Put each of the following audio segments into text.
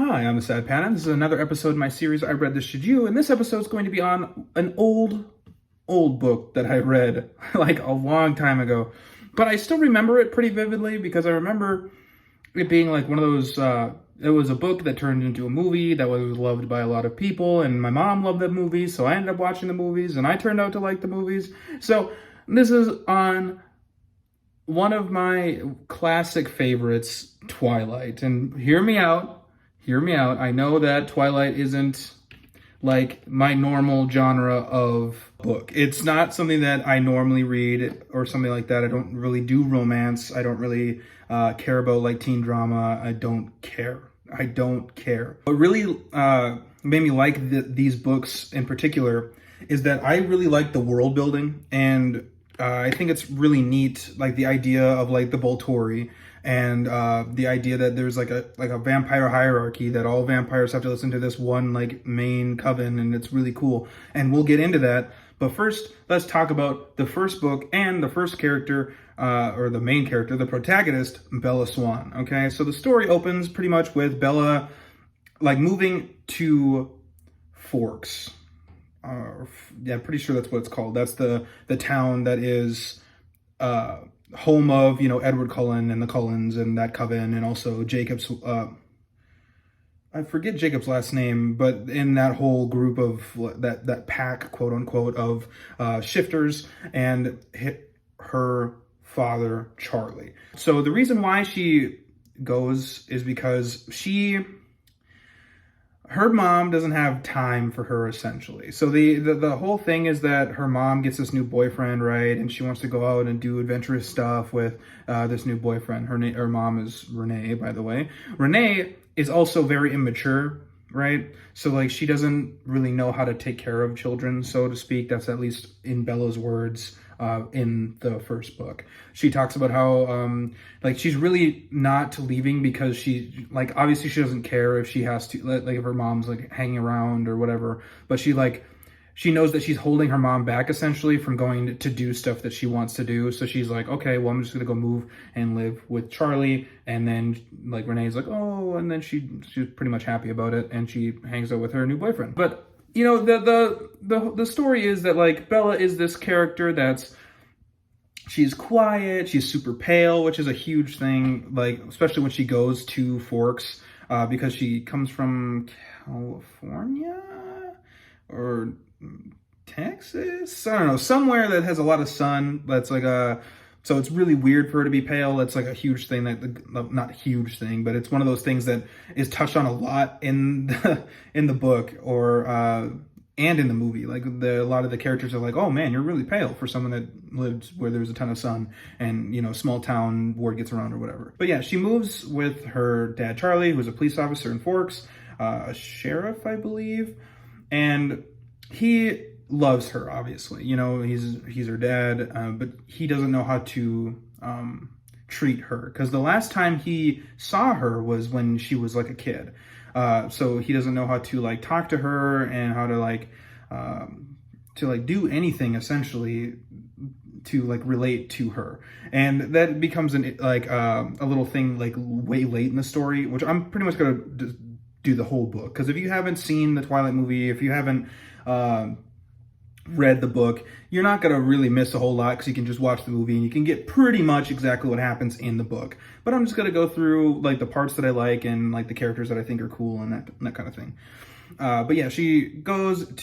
Hi, I'm the Sad Panda. This is another episode in my series, I Read This Should You, and this episode is going to be on an old book that I read like a long time ago. But I still remember it pretty vividly because I remember it being like one of those, it was a book that turned into a movie that was loved by a lot of people, and my mom loved that movie, so I ended up watching the movies, and I turned out to like the movies. So this is on one of my classic favorites, Twilight. And hear me out. I know that Twilight isn't like my normal genre of book. It's not something that I normally read or something like that. I don't really do romance. I don't really care about like teen drama. I don't care. What really made me like these books in particular is that I really like the world building, and I think it's really neat, like the idea of like the Volturi, and the idea that there's like a vampire hierarchy, that all vampires have to listen to this one like main coven, and it's really cool. And we'll get into that. But first, let's talk about the first book and the first character, or the main character, the protagonist, Bella Swan. Okay, so the story opens pretty much with Bella like moving to Forks. Yeah, pretty sure that's what it's called. That's the town that is home of, Edward Cullen and the Cullens and that coven, and also Jacob's, I forget Jacob's last name, but in that whole group of that pack, quote unquote, of shifters, and her father, Charlie. So the reason why she goes is because her mom doesn't have time for her, essentially. So the whole thing is that her mom gets this new boyfriend, right? And she wants to go out and do adventurous stuff with this new boyfriend. Her mom is Renee, by the way. Renee is also very immature, right? So like she doesn't really know how to take care of children, so to speak. That's at least in Bella's words. In the first book, she talks about how like she's really not leaving because she, like, obviously she doesn't care if she has to, like if her mom's like hanging around or whatever, but she knows that she's holding her mom back essentially from going to do stuff that she wants to do. So she's like, okay, well, I'm just gonna go move and live with Charlie. And then like Renee's like, oh, and then she's pretty much happy about it, and she hangs out with her new boyfriend. But the story is that like Bella is this character she's quiet, she's super pale, which is a huge thing, like especially when she goes to Forks, because she comes from California or Texas, I don't know, somewhere that has a lot of sun. That's like so it's really weird for her to be pale. It's like a huge thing not a huge thing, but it's one of those things that is touched on a lot in the book, or and in the movie. Like a lot of the characters are like, oh man, you're really pale for someone that lives where there's a ton of sun, and small town, word gets around or whatever. But yeah, she moves with her dad Charlie, who's a police officer in Forks, a sheriff, I believe, and he loves her, obviously. He's her dad, but he doesn't know how to treat her, because the last time he saw her was when she was like a kid. So he doesn't know how to like talk to her, and how to like do anything essentially to like relate to her. And that becomes a little thing like way late in the story, which I'm pretty much gonna do the whole book, because if you haven't seen the Twilight movie, if you haven't read the book, you're not going to really miss a whole lot, because you can just watch the movie and you can get pretty much exactly what happens in the book. But I'm just going to go through like the parts that I like, and like the characters that I think are cool, and that kind of thing. But yeah, she goes back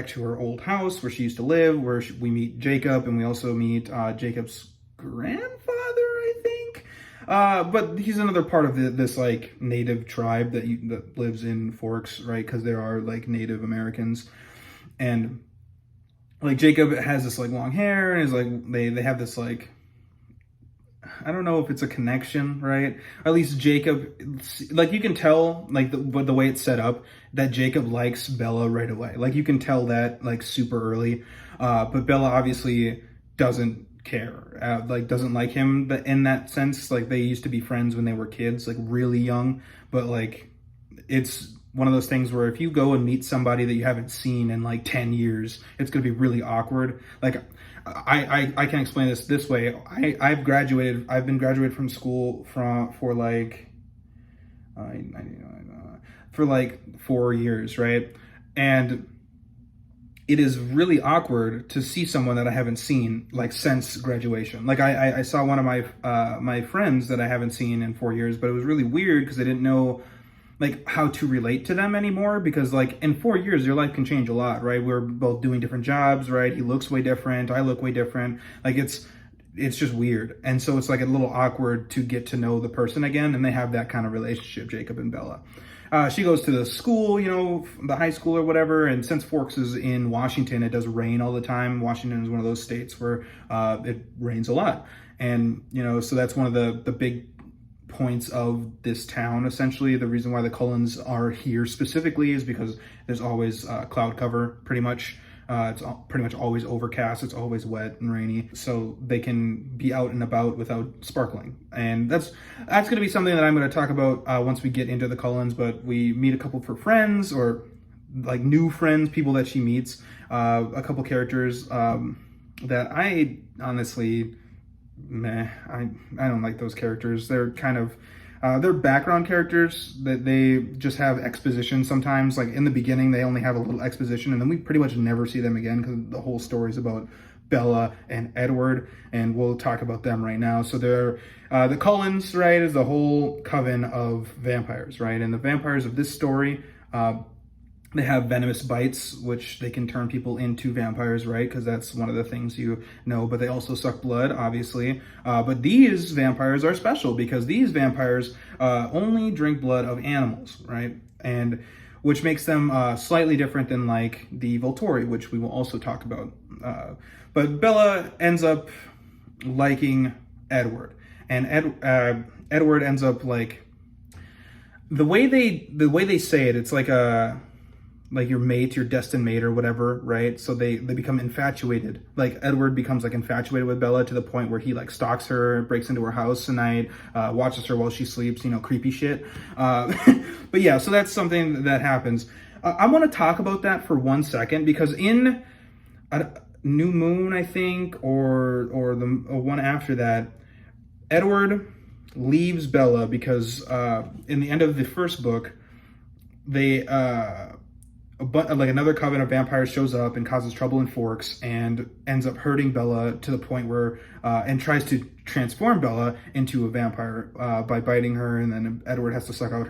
to her old house where she used to live, where we meet Jacob, and we also meet Jacob's grandfather, I think. But he's another part of this like native tribe that lives in Forks, right? Because there are like Native Americans. And like Jacob has this like long hair, and is like they have this like, I don't know if it's a connection, right? Or at least Jacob, like you can tell like the way it's set up, that Jacob likes Bella right away. Like you can tell that like super early. But Bella obviously doesn't care, like doesn't like him in that sense. Like they used to be friends when they were kids, like really young, but like it's one of those things where if you go and meet somebody that you haven't seen in like 10 years, it's going to be really awkward. Like I can explain this way. I've been graduated from school for like for like 4 years, right? And it is really awkward to see someone that I haven't seen like since graduation. Like I saw one of my friends that I haven't seen in 4 years, but it was really weird because I didn't know like how to relate to them anymore, because like in 4 years your life can change a lot, right? We're both doing different jobs, right? He looks way different, I look way different. Like it's just weird. And so it's like a little awkward to get to know the person again, and they have that kind of relationship, Jacob and Bella. She goes to the school, the high school or whatever, and since Forks is in Washington, it does rain all the time. Washington is one of those states where it rains a lot. And, so that's one of the big points of this town, essentially. The reason why the Cullens are here specifically is because there's always cloud cover, pretty much. It's pretty much always overcast. It's always wet and rainy, so they can be out and about without sparkling. And that's going to be something that I'm going to talk about once we get into the Cullens. But we meet a couple of her friends, or like new friends, people that she meets. A couple characters that I honestly, I don't like those characters. They're kind of they're background characters that they just have exposition sometimes. Like in the beginning, they only have a little exposition, and then we pretty much never see them again because the whole story is about Bella and Edward, and we'll talk about them right now. So they're the Cullens, right, is the whole coven of vampires, right? And the vampires of this story, they have venomous bites, which they can turn people into vampires, right? Because that's one of the things but they also suck blood, obviously. But these vampires are special because these vampires only drink blood of animals, right? And which makes them slightly different than like the Volturi, which we will also talk about. But Bella ends up liking Edward, and Edward ends up like the way they say it. It's like your mate, your destined mate or whatever, right? So they become infatuated. Like Edward becomes like infatuated with Bella to the point where he like stalks her, breaks into her house at night, watches her while she sleeps, creepy shit. But yeah, so that's something that happens. I want to talk about that for 1 second, because in New Moon, I think, or the one after that, Edward leaves Bella because in the end of the first book, they like another coven of vampires shows up and causes trouble in Forks and ends up hurting Bella to the point where and tries to transform Bella into a vampire by biting her, and then Edward has to suck out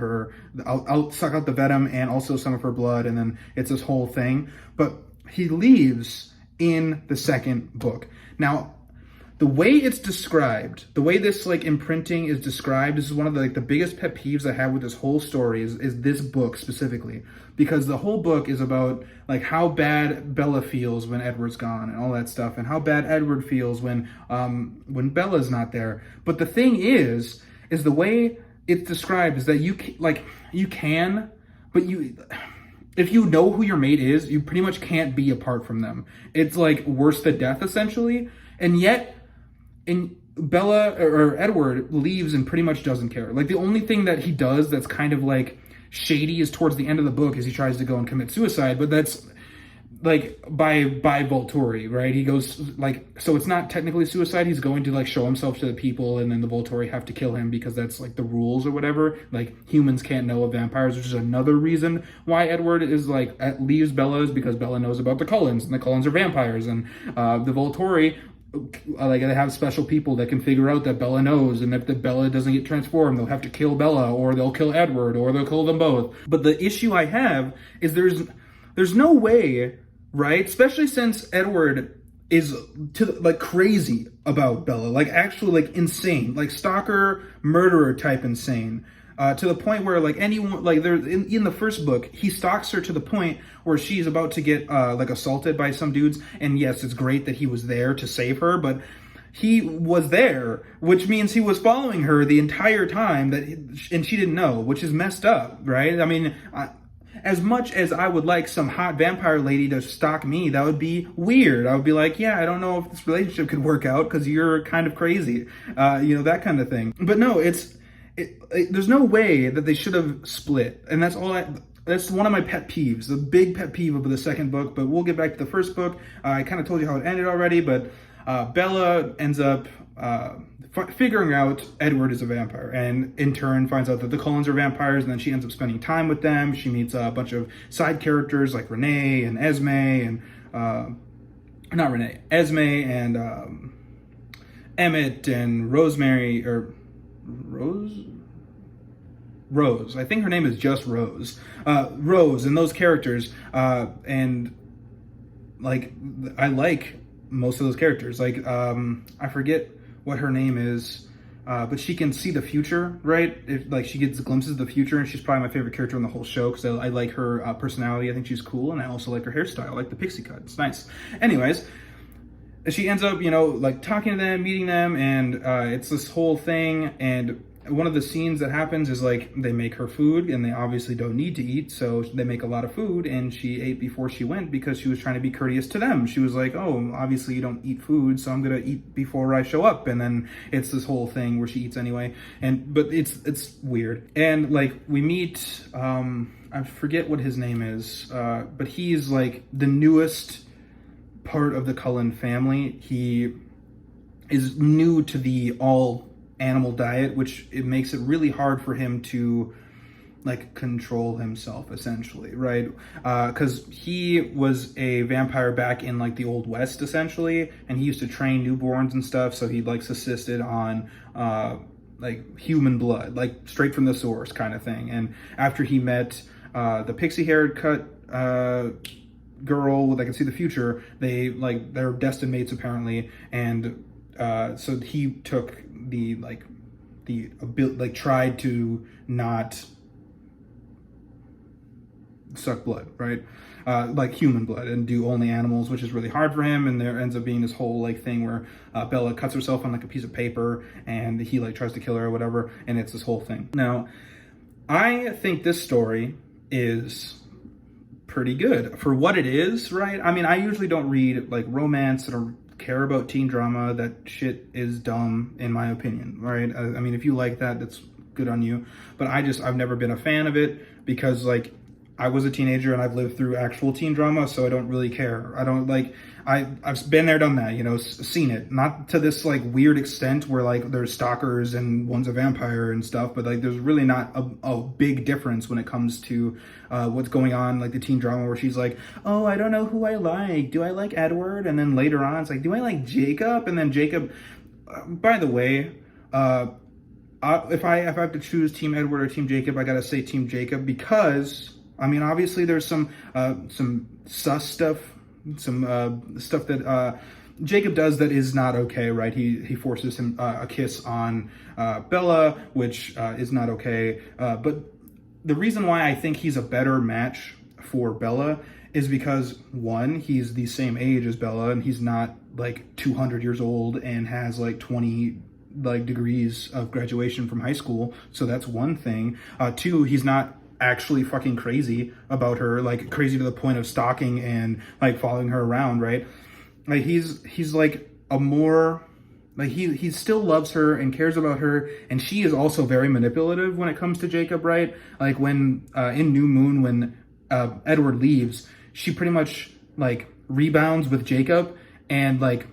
suck out the venom and also some of her blood, and then it's this whole thing. But he leaves in the second book. Now, the way it's described, the way this like imprinting is described, is one of the biggest pet peeves I have with this whole story is this book specifically, because the whole book is about like how bad Bella feels when Edward's gone and all that stuff, and how bad Edward feels when Bella's not there. But the thing is the way it's described is that you can, but if you know who your mate is, you pretty much can't be apart from them. It's like worse than death, essentially. And yet, Bella or Edward leaves and pretty much doesn't care. Like the only thing that he does that's kind of like shady is towards the end of the book is he tries to go and commit suicide, but that's like by Volturi, right? He goes like, so it's not technically suicide. He's going to like show himself to the people, and then the Volturi have to kill him because that's like the rules or whatever. Like humans can't know of vampires, which is another reason why Edward is like leaves Bella, is because Bella knows about the Cullens, and the Cullens are vampires, and the Volturi, like they have special people that can figure out that Bella knows, and if the Bella doesn't get transformed, they'll have to kill Bella, or they'll kill Edward, or they'll kill them both. But the issue I have is there's no way, right? Especially since Edward is like crazy about Bella, like actually like insane, like stalker, murderer type insane. To the point where like anyone, like there in the first book, he stalks her to the point where she's about to get like assaulted by some dudes. And yes, it's great that he was there to save her, but he was there, which means he was following her the entire time and she didn't know, which is messed up, right? I mean, as much as I would like some hot vampire lady to stalk me, that would be weird. I would be like, yeah, I don't know if this relationship could work out because you're kind of crazy, that kind of thing. But no, there's no way that they should have split, and that's one of my pet peeves, the big pet peeve of the second book. But we'll get back to the first book. I kind of told you how it ended already, but Bella ends up figuring out Edward is a vampire, and in turn finds out that the Cullens are vampires, and then she ends up spending time with them. She meets a bunch of side characters like Renee and Esme, and not Renee, Esme and Emmett and Rosemary, or Rose. I think her name is just Rose. Rose and those characters, and like I like most of those characters. Like I forget what her name is, but she can see the future, right? If like she gets glimpses of the future, and she's probably my favorite character in the whole show because I like her personality. I think she's cool, and I also like her hairstyle, I like the pixie cut. It's nice. Anyways, she ends up, like talking to them, meeting them, and it's this whole thing. And one of the scenes that happens is like they make her food, and they obviously don't need to eat, so they make a lot of food, and she ate before she went because she was trying to be courteous to them. She was like, oh, obviously you don't eat food, so I'm gonna eat before I show up. And then it's this whole thing where she eats anyway, but it's weird. And like we meet, I forget what his name is, but he's like the newest part of the Cullen family. He is new to the all animal diet, which it makes it really hard for him to like control himself, essentially, right? Because he was a vampire back in like the Old West, essentially, and he used to train newborns and stuff, so he like subsisted on like human blood, like straight from the source kind of thing. And after he met the pixie haircut girl that can see the future, they're destined mates apparently, and so he took tried to not suck blood, right? Like human blood, and do only animals, which is really hard for him. And there ends up being this whole like thing where Bella cuts herself on like a piece of paper, and he like tries to kill her or whatever, and it's this whole thing. Now, I think this story is pretty good for what it is, right? I mean, I usually don't read like romance or care about teen drama. That shit is dumb in my opinion, right? I mean, if you like that, that's good on you, but I've never been a fan of it because like I was a teenager and I've lived through actual teen drama, so I don't really care. I don't like, I've been there, done that, seen it. Not to this like weird extent where like there's stalkers and one's a vampire and stuff, but like there's really not a big difference when it comes to what's going on, like the teen drama where she's like, oh, I don't know who I like. Do I like Edward? And then later on it's like, do I like Jacob? And then Jacob, by the way, if I have to choose Team Edward or Team Jacob, I gotta say Team Jacob, because I mean, obviously there's some sus stuff, some stuff that Jacob does that is not okay, right? He forces him a kiss on Bella, which is not okay. But the reason why I think he's a better match for Bella is because, one, he's the same age as Bella, and he's not like 200 years old and has like 20 like degrees of graduation from high school. So that's one thing. Two, he's not actually fucking crazy about her, like crazy to the point of stalking and like following her around, right? Like he's like a more like he still loves her and cares about her, and she is also very manipulative when it comes to Jacob, right? Like when in New Moon, when Edward leaves, she pretty much like rebounds with Jacob and like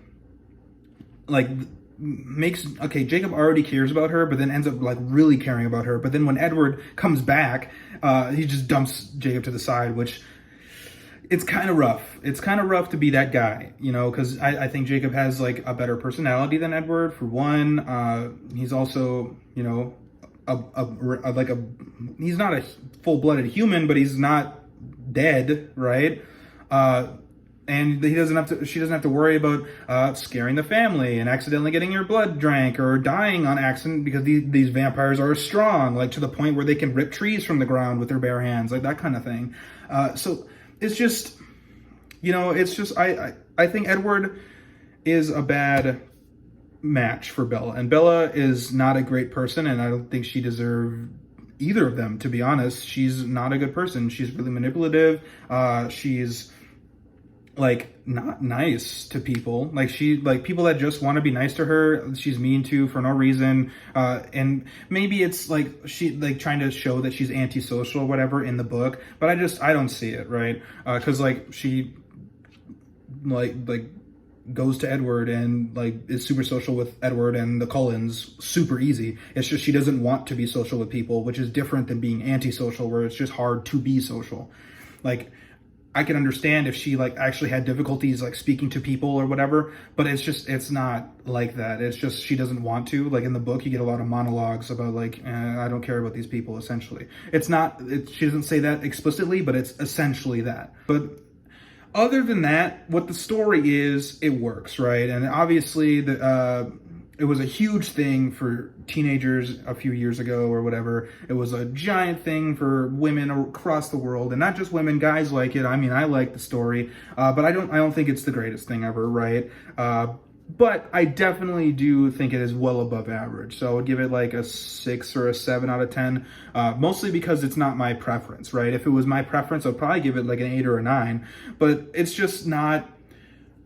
Jacob already cares about her, but then ends up like really caring about her. But then when Edward comes back, he just dumps Jacob to the side, which it's kind of rough. It's kind of rough to be that guy, because I think Jacob has like a better personality than Edward, for one. He's also, he's not a full-blooded human, but he's not dead, right? And she doesn't have to worry about scaring the family and accidentally getting your blood drank or dying on accident, because these vampires are strong, like to the point where they can rip trees from the ground with their bare hands, like that kind of thing. So it's just, I think Edward is a bad match for Bella, and Bella is not a great person, and I don't think she deserved either of them, to be honest. She's not a good person. She's really manipulative. She's like not nice to people. Like people that just want to be nice to her, she's mean to for no reason. And maybe it's like she like trying to show that she's antisocial or whatever in the book, but I don't see it, right? Because like she like goes to Edward and like is super social with Edward and the Cullens super easy. It's just she doesn't want to be social with people, which is different than being antisocial, where it's just hard to be social. Like, I can understand if she like actually had difficulties like speaking to people or whatever, but it's not like that. It's just she doesn't want to. Like in the book, you get a lot of monologues about like, I don't care about these people, essentially. She doesn't say that explicitly, but it's essentially that. But other than that, what the story is, it works, right? And obviously, it was a huge thing for teenagers a few years ago or whatever. It was a giant thing for women across the world, and not just women. Guys like it. I mean, I like the story, but I don't think it's the greatest thing ever, right? But I definitely do think it is well above average. So I would give it like a 6 or a 7 out of 10, mostly because it's not my preference, right? If it was my preference, I'd probably give it like an 8 or a 9, but it's just not.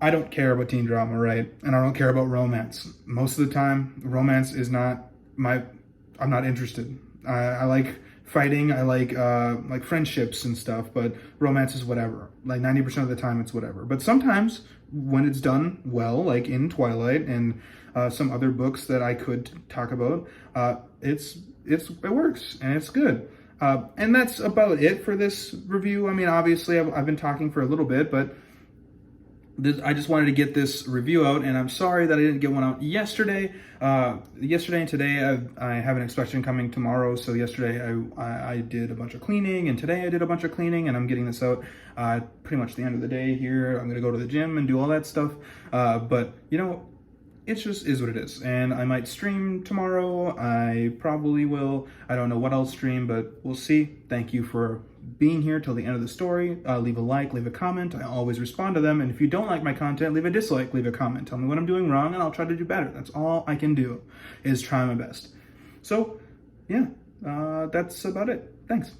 I don't care about teen drama, right? And I don't care about romance. Most of the time, romance is not I'm not interested. I like fighting, I like friendships and stuff, but romance is whatever. Like 90% of the time, it's whatever. But sometimes, when it's done well, like in Twilight and some other books that I could talk about, it works and it's good. And that's about it for this review. I mean, obviously, I've been talking for a little bit, but I just wanted to get this review out, and I'm sorry that I didn't get one out yesterday. Yesterday and today, I have an inspection coming tomorrow. So yesterday I did a bunch of cleaning, and today I did a bunch of cleaning, and I'm getting this out pretty much the end of the day here. I'm gonna go to the gym and do all that stuff. But you know, it just is what it is. And I might stream tomorrow. I probably will. I don't know what I'll stream, but we'll see. Thank you for being here till the end of the story. Leave a like, leave a comment. I always respond to them. And if you don't like my content, leave a dislike, leave a comment. Tell me what I'm doing wrong, and I'll try to do better. That's all I can do, is try my best. So, yeah, that's about it. Thanks.